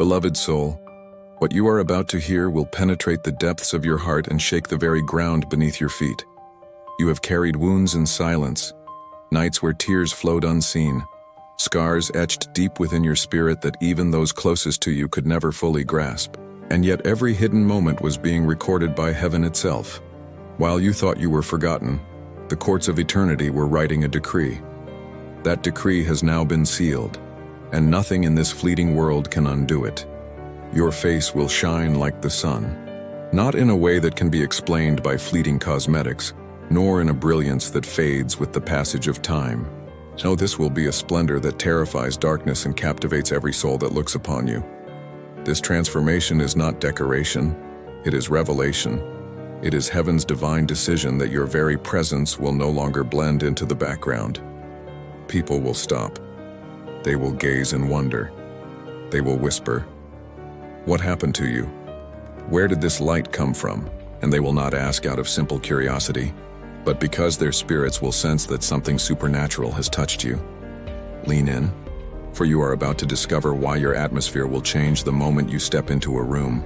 Beloved soul, what you are about to hear will penetrate the depths of your heart and shake the very ground beneath your feet. You have carried wounds in silence, nights where tears flowed unseen, scars etched deep within your spirit that even those closest to you could never fully grasp. And yet every hidden moment was being recorded by heaven itself. While you thought you were forgotten, the courts of eternity were writing a decree. That decree has now been sealed, and nothing in this fleeting world can undo it. Your face will shine like the sun, not in a way that can be explained by fleeting cosmetics, nor in a brilliance that fades with the passage of time. No, this will be a splendor that terrifies darkness and captivates every soul that looks upon you. This transformation is not decoration, it is revelation. It is heaven's divine decision that your very presence will no longer blend into the background. People will stop. They will gaze in wonder. They will whisper, "What happened to you? Where did this light come from?" And they will not ask out of simple curiosity, but because their spirits will sense that something supernatural has touched you. Lean in, for you are about to discover why your atmosphere will change the moment you step into a room,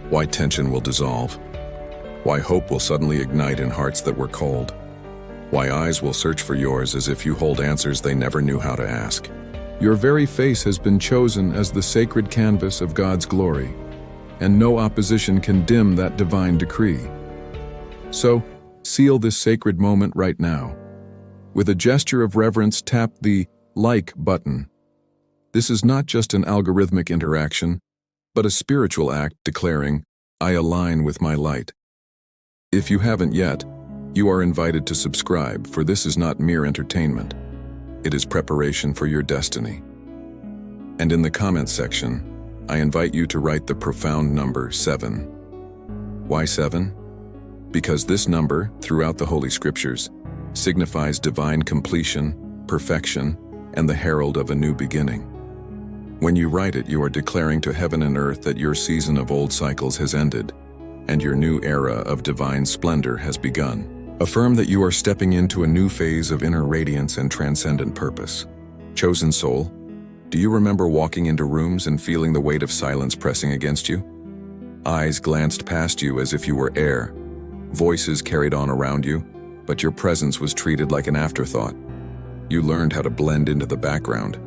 why tension will dissolve, why hope will suddenly ignite in hearts that were cold, why eyes will search for yours as if you hold answers they never knew how to ask. Your very face has been chosen as the sacred canvas of God's glory, and no opposition can dim that divine decree. So, seal this sacred moment right now. With a gesture of reverence, tap the like button. This is not just an algorithmic interaction, but a spiritual act declaring, "I align with my light." If you haven't yet, you are invited to subscribe, for this is not mere entertainment. It is preparation for your destiny. And in the comments section, I invite you to write the profound number 7. Why 7? Because this number, throughout the Holy Scriptures, signifies divine completion, perfection, and the herald of a new beginning. When you write it, you are declaring to heaven and earth that your season of old cycles has ended, and your new era of divine splendor has begun. Affirm that you are stepping into a new phase of inner radiance and transcendent purpose. Chosen soul, do you remember walking into rooms and feeling the weight of silence pressing against you? Eyes glanced past you as if you were air. Voices carried on around you, but your presence was treated like an afterthought. You learned how to blend into the background,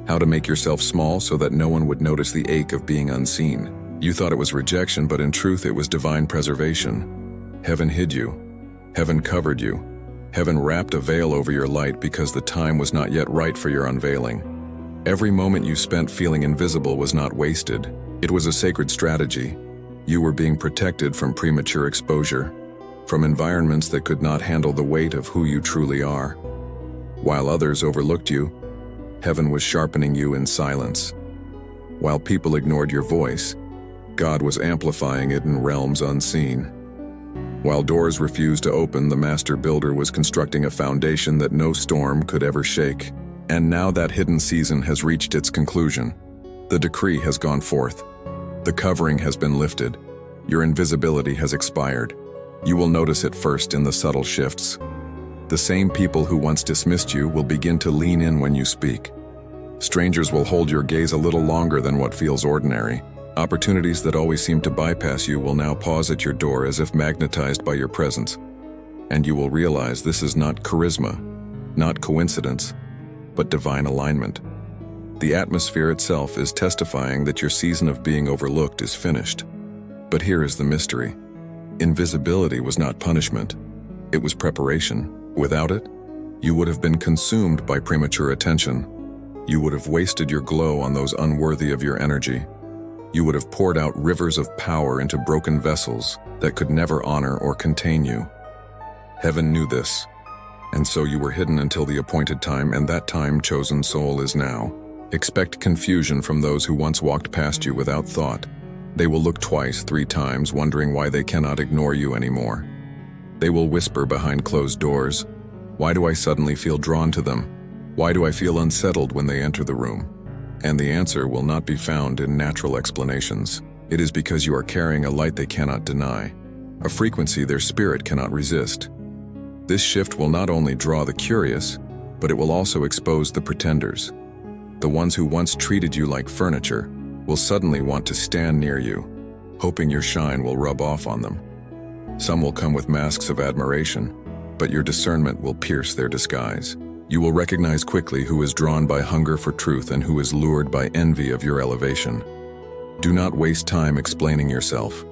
how to make yourself small so that no one would notice the ache of being unseen. You thought it was rejection, but in truth it was divine preservation. Heaven hid you. Heaven covered you. Heaven wrapped a veil over your light because the time was not yet right for your unveiling. Every moment you spent feeling invisible was not wasted. It was a sacred strategy. You were being protected from premature exposure, from environments that could not handle the weight of who you truly are. While others overlooked you, heaven was sharpening you in silence. While people ignored your voice, God was amplifying it in realms unseen. While doors refused to open, the master builder was constructing a foundation that no storm could ever shake. And now that hidden season has reached its conclusion. The decree has gone forth. The covering has been lifted. Your invisibility has expired. You will notice it first in the subtle shifts. The same people who once dismissed you will begin to lean in when you speak. Strangers will hold your gaze a little longer than what feels ordinary. Opportunities that always seem to bypass you will now pause at your door as if magnetized by your presence. And you will realize this is not charisma, not coincidence, but divine alignment. The atmosphere itself is testifying that your season of being overlooked is finished. But here is the mystery. Invisibility was not punishment. It was preparation. Without it, you would have been consumed by premature attention. You would have wasted your glow on those unworthy of your energy. You would have poured out rivers of power into broken vessels that could never honor or contain you. Heaven knew this, and so you were hidden until the appointed time, and that time, chosen soul, is now. Expect confusion from those who once walked past you without thought. They will look twice, 3 times, wondering why they cannot ignore you anymore. They will whisper behind closed doors, "Why do I suddenly feel drawn to them? Why do I feel unsettled when they enter the room?" And the answer will not be found in natural explanations. It is because you are carrying a light they cannot deny, a frequency their spirit cannot resist. This shift will not only draw the curious, but it will also expose the pretenders. The ones who once treated you like furniture, will suddenly want to stand near you, hoping your shine will rub off on them. Some will come with masks of admiration, but your discernment will pierce their disguise. You will recognize quickly who is drawn by hunger for truth and who is lured by envy of your elevation. Do not waste time explaining yourself.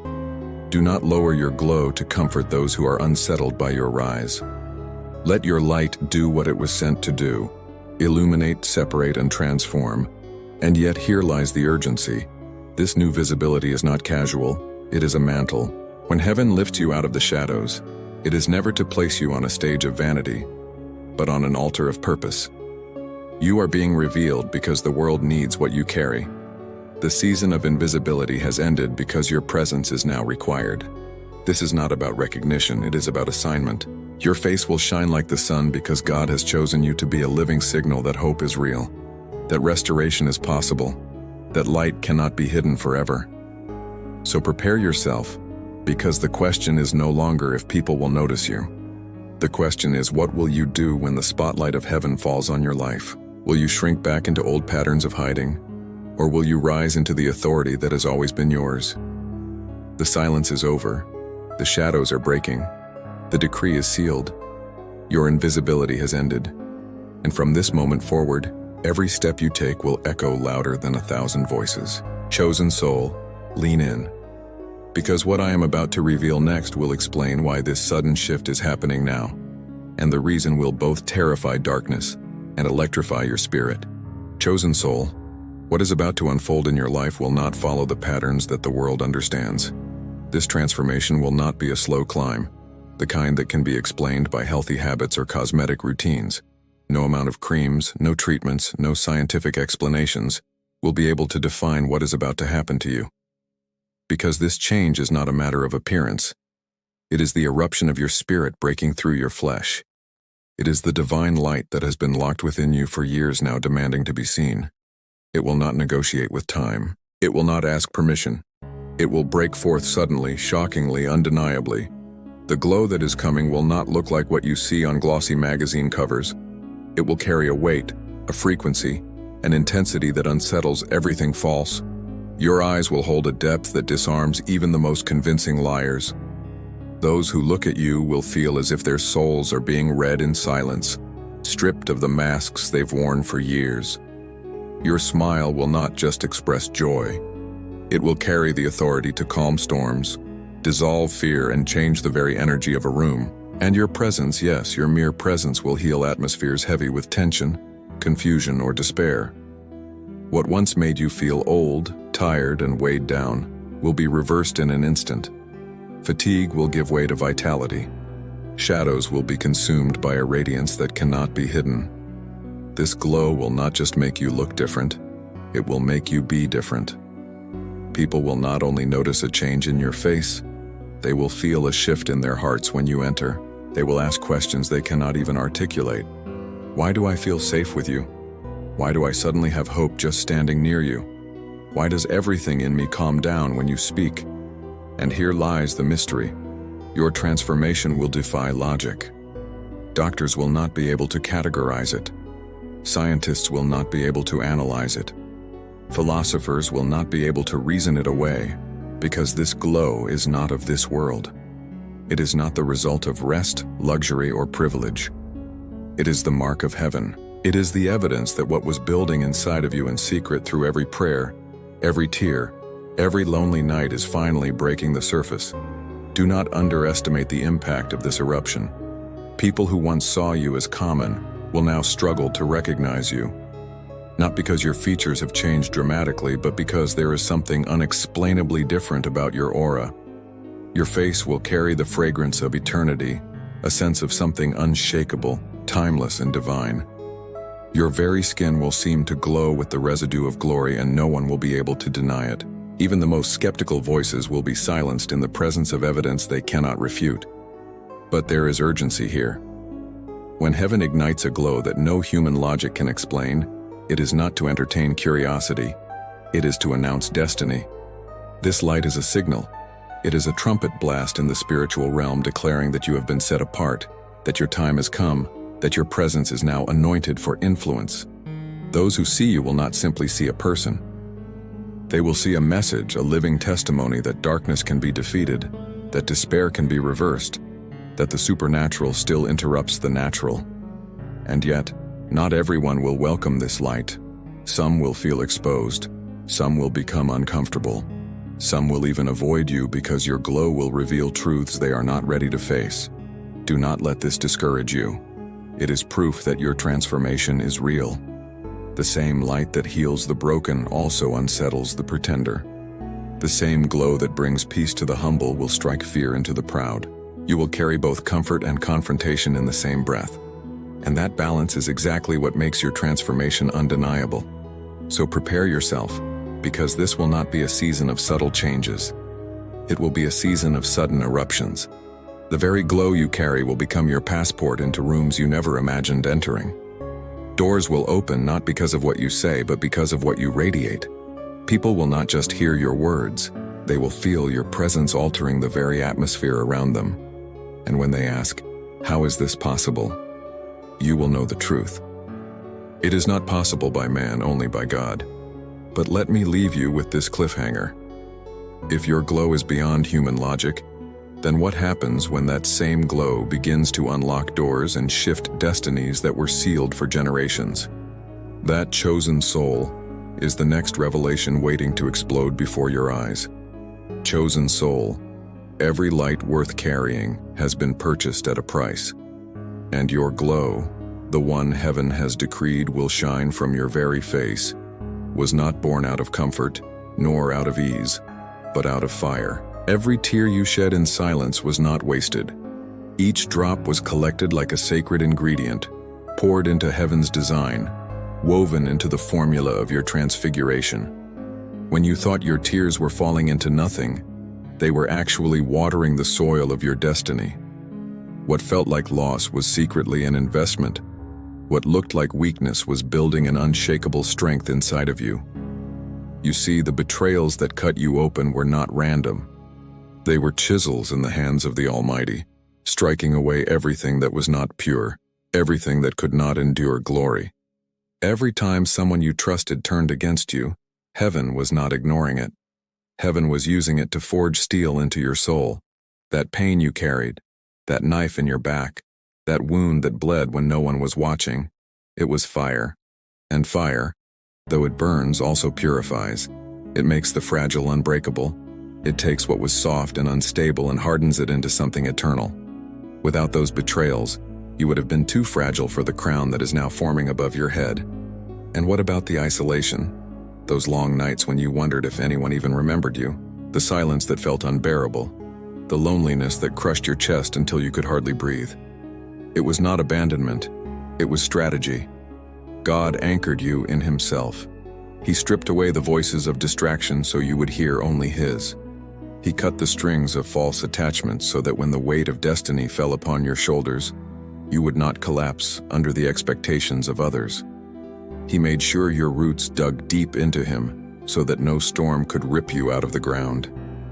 Do not lower your glow to comfort those who are unsettled by your rise. Let your light do what it was sent to do: illuminate, separate, and transform. And yet here lies the urgency. This new visibility is not casual, it is a mantle. When heaven lifts you out of the shadows, it is never to place you on a stage of vanity, but on an altar of purpose. You are being revealed because the world needs what you carry. The season of invisibility has ended because your presence is now required. This is not about recognition, it is about assignment. Your face will shine like the sun because God has chosen you to be a living signal that hope is real, that restoration is possible, that light cannot be hidden forever. So prepare yourself, because the question is no longer if people will notice you. The question is, what will you do when the spotlight of heaven falls on your life? Will you shrink back into old patterns of hiding? Or will you rise into the authority that has always been yours? The silence is over. The shadows are breaking. The decree is sealed. Your invisibility has ended. And from this moment forward, every step you take will echo louder than 1,000 voices. Chosen soul, lean in. Because what I am about to reveal next will explain why this sudden shift is happening now, and the reason will both terrify darkness and electrify your spirit. Chosen soul, what is about to unfold in your life will not follow the patterns that the world understands. This transformation will not be a slow climb, the kind that can be explained by healthy habits or cosmetic routines. No amount of creams, no treatments, no scientific explanations will be able to define what is about to happen to you. Because this change is not a matter of appearance. It is the eruption of your spirit breaking through your flesh. It is the divine light that has been locked within you for years now, demanding to be seen. It will not negotiate with time. It will not ask permission. It will break forth suddenly, shockingly, undeniably. The glow that is coming will not look like what you see on glossy magazine covers. It will carry a weight, a frequency, an intensity that unsettles everything false. Your eyes will hold a depth that disarms even the most convincing liars. Those who look at you will feel as if their souls are being read in silence, stripped of the masks they've worn for years. Your smile will not just express joy. It will carry the authority to calm storms, dissolve fear, and change the very energy of a room. And your presence, yes, your mere presence will heal atmospheres heavy with tension, confusion, or despair. What once made you feel old, tired, and weighed down will be reversed in an instant. Fatigue will give way to vitality. Shadows will be consumed by a radiance that cannot be hidden. This glow will not just make you look different, it will make you be different. People will not only notice a change in your face, they will feel a shift in their hearts when you enter. They will ask questions they cannot even articulate. Why do I feel safe with you? Why do I suddenly have hope just standing near you? Why does everything in me calm down when you speak? And here lies the mystery. Your transformation will defy logic. Doctors will not be able to categorize it. Scientists will not be able to analyze it. Philosophers will not be able to reason it away, because this glow is not of this world. It is not the result of rest, luxury, or privilege. It is the mark of heaven. It is the evidence that what was building inside of you in secret through every prayer, every tear, every lonely night is finally breaking the surface. Do not underestimate the impact of this eruption. People who once saw you as common will now struggle to recognize you. Not because your features have changed dramatically, but because there is something unexplainably different about your aura. Your face will carry the fragrance of eternity, a sense of something unshakable, timeless, and divine. Your very skin will seem to glow with the residue of glory, and no one will be able to deny it. Even the most skeptical voices will be silenced in the presence of evidence they cannot refute. But there is urgency here. When heaven ignites a glow that no human logic can explain, it is not to entertain curiosity, it is to announce destiny. This light is a signal. It is a trumpet blast in the spiritual realm declaring that you have been set apart, that your time has come, that your presence is now anointed for influence. Those who see you will not simply see a person. They will see a message, a living testimony that darkness can be defeated, that despair can be reversed, that the supernatural still interrupts the natural. And yet, not everyone will welcome this light. Some will feel exposed. Some will become uncomfortable. Some will even avoid you because your glow will reveal truths they are not ready to face. Do not let this discourage you. It is proof that your transformation is real. The same light that heals the broken also unsettles the pretender. The same glow that brings peace to the humble will strike fear into the proud. You will carry both comfort and confrontation in the same breath. And that balance is exactly what makes your transformation undeniable. So prepare yourself, because this will not be a season of subtle changes. It will be a season of sudden eruptions. The very glow you carry will become your passport into rooms you never imagined entering. Doors will open not because of what you say, but because of what you radiate. People will not just hear your words, they will feel your presence altering the very atmosphere around them. And when they ask, "How is this possible?" you will know the truth. It is not possible by man, only by God. But let me leave you with this cliffhanger. If your glow is beyond human logic, then what happens when that same glow begins to unlock doors and shift destinies that were sealed for generations? That chosen soul is the next revelation waiting to explode before your eyes. Chosen soul, every light worth carrying has been purchased at a price. And your glow, the one heaven has decreed will shine from your very face, was not born out of comfort, nor out of ease, but out of fire. Every tear you shed in silence was not wasted. Each drop was collected like a sacred ingredient, poured into heaven's design, woven into the formula of your transfiguration. When you thought your tears were falling into nothing, they were actually watering the soil of your destiny. What felt like loss was secretly an investment. What looked like weakness was building an unshakable strength inside of you. You see, the betrayals that cut you open were not random. They were chisels in the hands of the Almighty, striking away everything that was not pure, everything that could not endure glory. Every time someone you trusted turned against you, heaven was not ignoring it. Heaven was using it to forge steel into your soul. That pain you carried, that knife in your back, that wound that bled when no one was watching, it was fire. And fire, though it burns, also purifies. It makes the fragile unbreakable. It takes what was soft and unstable and hardens it into something eternal. Without those betrayals, you would have been too fragile for the crown that is now forming above your head. And what about the isolation? Those long nights when you wondered if anyone even remembered you, the silence that felt unbearable, the loneliness that crushed your chest until you could hardly breathe. It was not abandonment, it was strategy. God anchored you in Himself. He stripped away the voices of distraction so you would hear only His. He cut the strings of false attachments so that when the weight of destiny fell upon your shoulders, you would not collapse under the expectations of others. He made sure your roots dug deep into Him so that no storm could rip you out of the ground.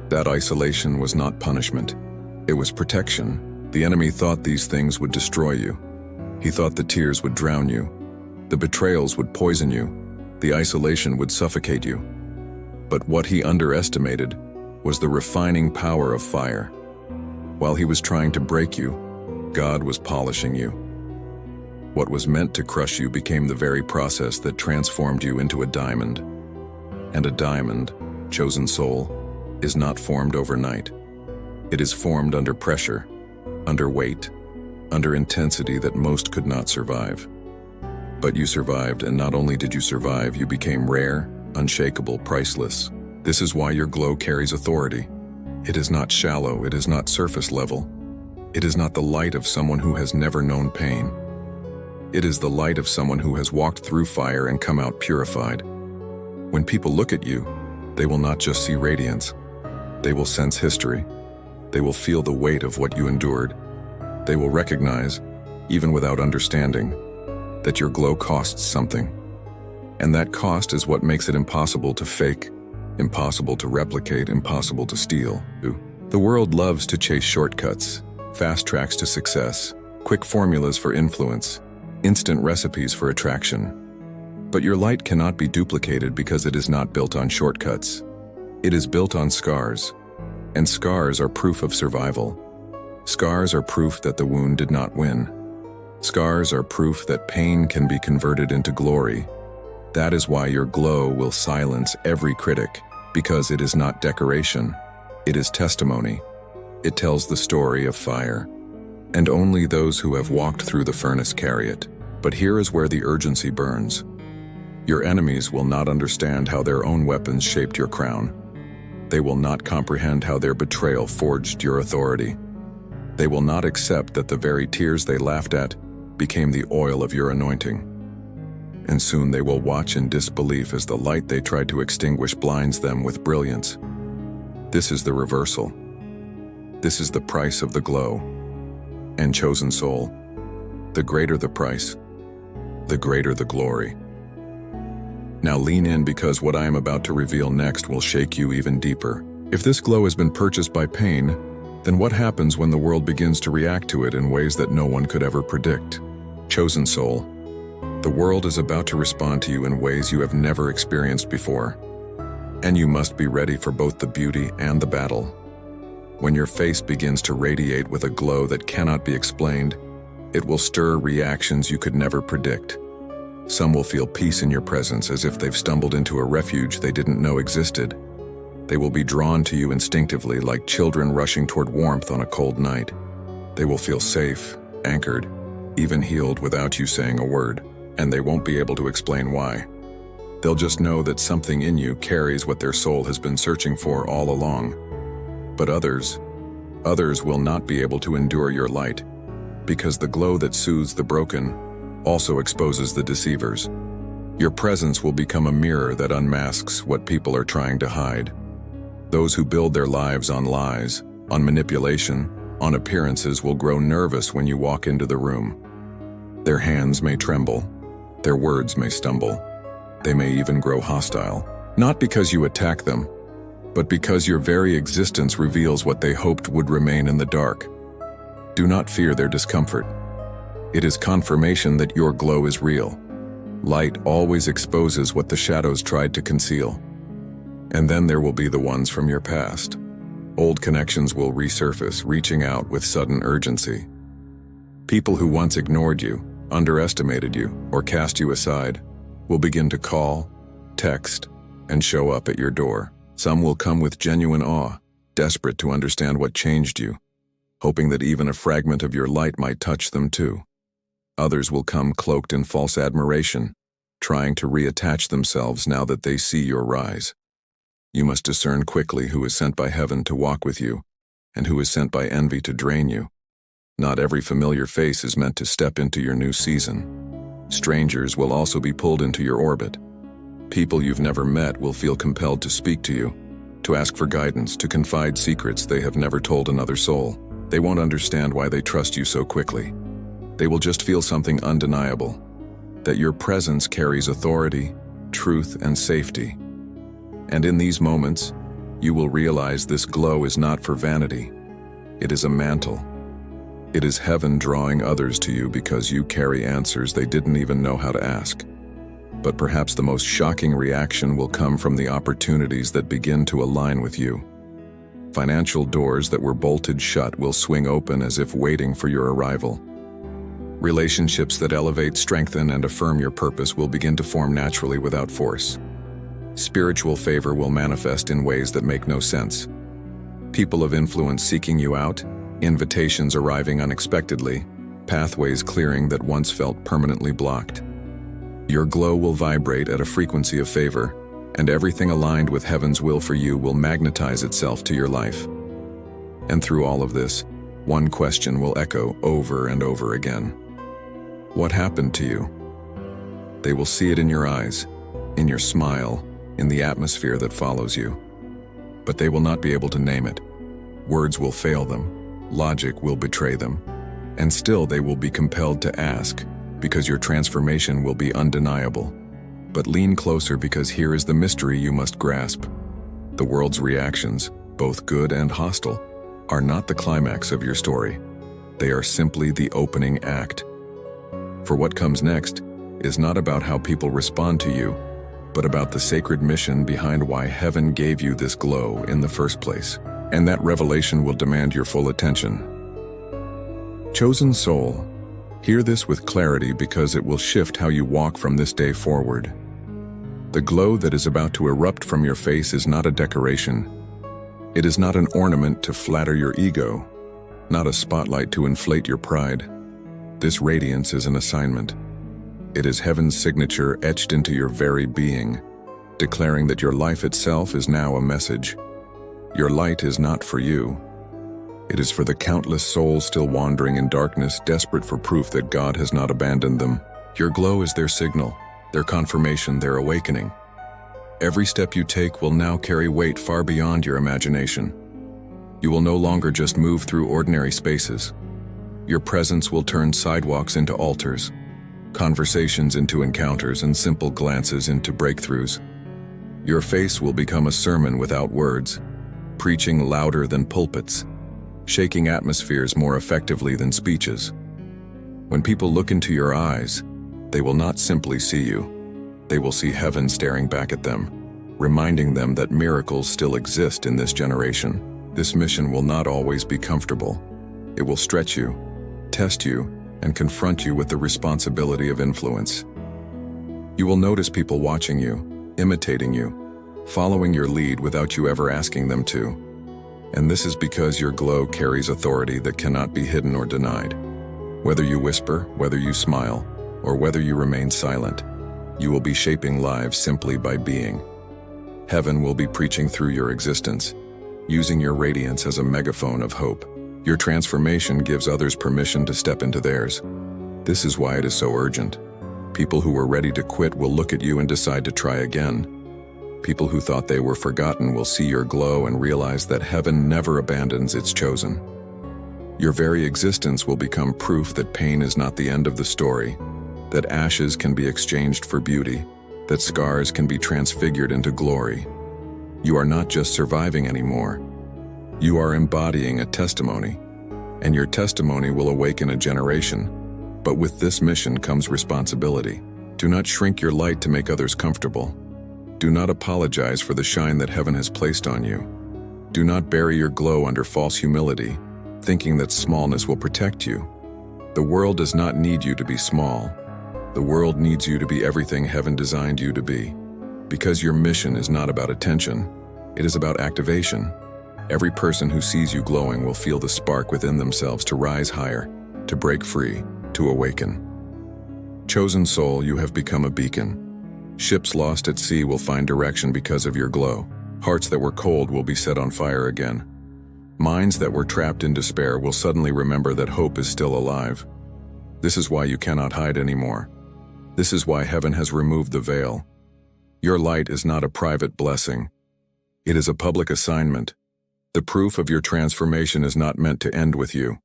That isolation was not punishment. It was protection. The enemy thought these things would destroy you. He thought the tears would drown you. The betrayals would poison you. The isolation would suffocate you. But what he underestimated was the refining power of fire. While he was trying to break you, God was polishing you. What was meant to crush you became the very process that transformed you into a diamond. And a diamond, chosen soul, is not formed overnight. It is formed under pressure, under weight, under intensity that most could not survive. But you survived, and not only did you survive, you became rare, unshakable, priceless. This is why your glow carries authority. It is not shallow, it is not surface level. It is not the light of someone who has never known pain. It is the light of someone who has walked through fire and come out purified. When people look at you, they will not just see radiance. They will sense history. They will feel the weight of what you endured. They will recognize, even without understanding, that your glow costs something. And that cost is what makes it impossible to fake, impossible to replicate, impossible to steal. The world loves to chase shortcuts, fast tracks to success, quick formulas for influence, instant recipes for attraction. But your light cannot be duplicated because it is not built on shortcuts. It is built on scars, and scars are proof of survival. Scars are proof that the wound did not win. Scars are proof that pain can be converted into glory. That is why your glow will silence every critic, because it is not decoration. It is testimony. It tells the story of fire. And only those who have walked through the furnace carry it. But here is where the urgency burns. Your enemies will not understand how their own weapons shaped your crown. They will not comprehend how their betrayal forged your authority. They will not accept that the very tears they laughed at became the oil of your anointing. And soon they will watch in disbelief as the light they tried to extinguish blinds them with brilliance. This is the reversal. This is the price of the glow. And chosen soul, the greater the price, the greater the glory. Now lean in, because what I am about to reveal next will shake you even deeper. If this glow has been purchased by pain, then what happens when the world begins to react to it in ways that no one could ever predict? Chosen soul, the world is about to respond to you in ways you have never experienced before. And you must be ready for both the beauty and the battle. When your face begins to radiate with a glow that cannot be explained, it will stir reactions you could never predict. Some will feel peace in your presence as if they've stumbled into a refuge they didn't know existed. They will be drawn to you instinctively, like children rushing toward warmth on a cold night. They will feel safe, anchored, even healed without you saying a word, and they won't be able to explain why. They'll just know that something in you carries what their soul has been searching for all along. But others will not be able to endure your light, because the glow that soothes the broken also exposes the deceivers. Your presence will become a mirror that unmasks what people are trying to hide. Those who build their lives on lies, on manipulation, on appearances will grow nervous when you walk into the room. Their hands may tremble, their words may stumble, they may even grow hostile, not because you attack them, but because your very existence reveals what they hoped would remain in the dark. Do not fear their discomfort. It is confirmation that your glow is real. Light always exposes what the shadows tried to conceal. And then there will be the ones from your past. Old connections will resurface, reaching out with sudden urgency. People who once ignored you, underestimated you, or cast you aside will begin to call, text, and show up at your door. Some will come with genuine awe, desperate to understand what changed you, hoping that even a fragment of your light might touch them too. Others will come cloaked in false admiration, trying to reattach themselves now that they see your rise. You must discern quickly who is sent by heaven to walk with you, and who is sent by envy to drain you. Not every familiar face is meant to step into your new season. Strangers will also be pulled into your orbit. People you've never met will feel compelled to speak to you, to ask for guidance, to confide secrets they have never told another soul. They won't understand why they trust you so quickly. They will just feel something undeniable, that your presence carries authority, truth, and safety. And in these moments, you will realize this glow is not for vanity. It is a mantle. It is heaven drawing others to you because you carry answers they didn't even know how to ask. But perhaps the most shocking reaction will come from the opportunities that begin to align with you. Financial doors that were bolted shut will swing open as if waiting for your arrival. Relationships that elevate, strengthen, and affirm your purpose will begin to form naturally without force. Spiritual favor will manifest in ways that make no sense. People of influence seeking you out, invitations arriving unexpectedly, pathways clearing that once felt permanently blocked. Your glow will vibrate at a frequency of favor, and everything aligned with heaven's will for you will magnetize itself to your life. And through all of this, one question will echo over and over again. What happened to you? They will see it in your eyes, in your smile, in the atmosphere that follows you. But they will not be able to name it. Words will fail them, logic will betray them, and still they will be compelled to ask, because your transformation will be undeniable. But lean closer, because here is the mystery you must grasp. The world's reactions, both good and hostile, are not the climax of your story. They are simply the opening act. For what comes next is not about how people respond to you, but about the sacred mission behind why heaven gave you this glow in the first place. And that revelation will demand your full attention. Chosen soul, hear this with clarity because it will shift how you walk from this day forward. The glow that is about to erupt from your face is not a decoration. It is not an ornament to flatter your ego, not a spotlight to inflate your pride. This radiance is an assignment. It is heaven's signature etched into your very being, declaring that your life itself is now a message. Your light is not for you. It is for the countless souls still wandering in darkness, desperate for proof that God has not abandoned them. Your glow is their signal, their confirmation, their awakening. Every step you take will now carry weight far beyond your imagination. You will no longer just move through ordinary spaces. Your presence will turn sidewalks into altars, conversations into encounters, and simple glances into breakthroughs. Your face will become a sermon without words, preaching louder than pulpits, shaking atmospheres more effectively than speeches. When people look into your eyes, they will not simply see you. They will see heaven staring back at them, reminding them that miracles still exist in this generation. This mission will not always be comfortable. It will stretch you, test you, and confront you with the responsibility of influence. You will notice people watching you, imitating you, following your lead without you ever asking them to. And this is because your glow carries authority that cannot be hidden or denied. Whether you whisper, whether you smile, or whether you remain silent, you will be shaping lives simply by being. Heaven will be preaching through your existence, using your radiance as a megaphone of hope. Your transformation gives others permission to step into theirs. This is why it is so urgent. People who were ready to quit will look at you and decide to try again. People who thought they were forgotten will see your glow and realize that heaven never abandons its chosen. Your very existence will become proof that pain is not the end of the story, that ashes can be exchanged for beauty, that scars can be transfigured into glory. You are not just surviving anymore. You are embodying a testimony, and your testimony will awaken a generation. But with this mission comes responsibility. Do not shrink your light to make others comfortable. Do not apologize for the shine that heaven has placed on you. Do not bury your glow under false humility, thinking that smallness will protect you. The world does not need you to be small. The world needs you to be everything heaven designed you to be. Because your mission is not about attention, it is about activation. Every person who sees you glowing will feel the spark within themselves to rise higher, to break free, to awaken. Chosen soul, you have become a beacon. Ships lost at sea will find direction because of your glow. Hearts that were cold will be set on fire again. Minds that were trapped in despair will suddenly remember that hope is still alive. This is why you cannot hide anymore. This is why heaven has removed the veil. Your light is not a private blessing. It is a public assignment. The proof of your transformation is not meant to end with you.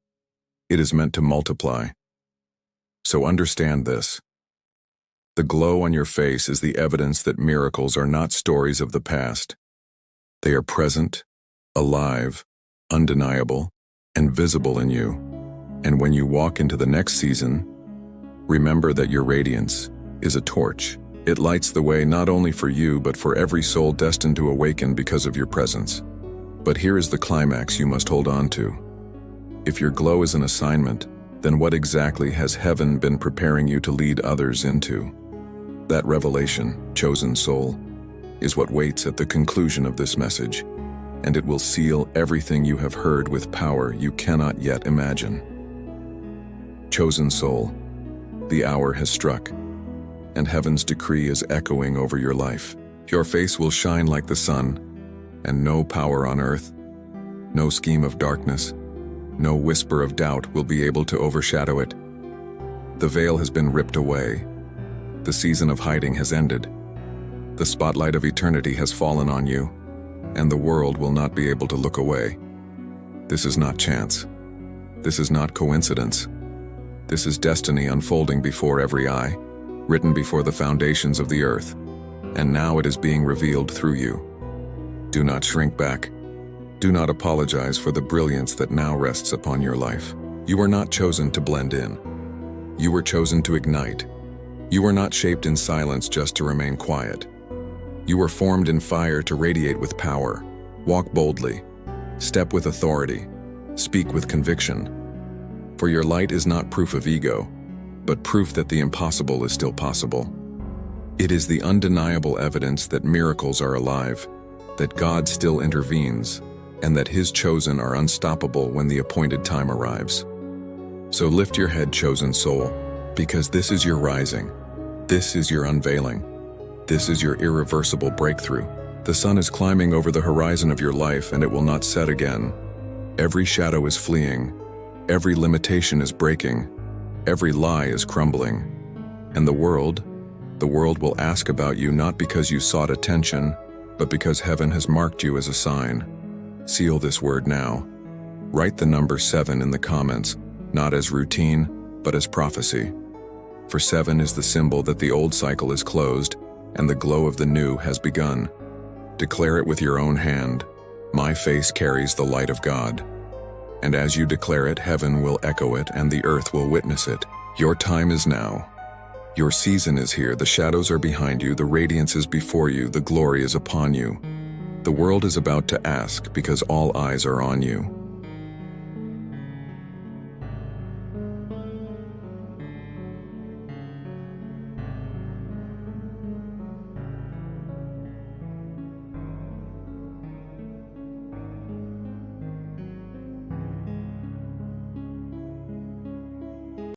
It is meant to multiply. So understand this. The glow on your face is the evidence that miracles are not stories of the past. They are present, alive, undeniable, and visible in you. And when you walk into the next season, remember that your radiance is a torch. It lights the way not only for you but for every soul destined to awaken because of your presence. But here is the climax you must hold on to. If your glow is an assignment, then what exactly has heaven been preparing you to lead others into? That revelation, chosen soul, is what waits at the conclusion of this message, and it will seal everything you have heard with power you cannot yet imagine. Chosen soul, the hour has struck, and heaven's decree is echoing over your life. Your face will shine like the sun, and no power on earth, no scheme of darkness, no whisper of doubt will be able to overshadow it. The veil has been ripped away. The season of hiding has ended. The spotlight of eternity has fallen on you, and the world will not be able to look away. This is not chance. This is not coincidence. This is destiny unfolding before every eye, written before the foundations of the earth, and now it is being revealed through you. Do not shrink back. Do not apologize for the brilliance that now rests upon your life. You were not chosen to blend in. You were chosen to ignite. You were not shaped in silence just to remain quiet. You were formed in fire to radiate with power. Walk boldly. Step with authority. Speak with conviction. For your light is not proof of ego, but proof that the impossible is still possible. It is the undeniable evidence that miracles are alive, that God still intervenes, and that His chosen are unstoppable when the appointed time arrives. So lift your head, chosen soul, because this is your rising. This is your unveiling. This is your irreversible breakthrough. The sun is climbing over the horizon of your life, and it will not set again. Every shadow is fleeing. Every limitation is breaking. Every lie is crumbling. And the world will ask about you not because you sought attention, but because heaven has marked you as a sign. Seal this word now. Write the number 7 in the comments, not as routine, but as prophecy. For 7 is the symbol that the old cycle is closed and the glow of the new has begun. Declare it with your own hand. My face carries the light of God. And as you declare it, heaven will echo it and the earth will witness it. Your time is now. Your season is here. The shadows are behind you. The radiance is before you. The glory is upon you. The world is about to ask because all eyes are on you.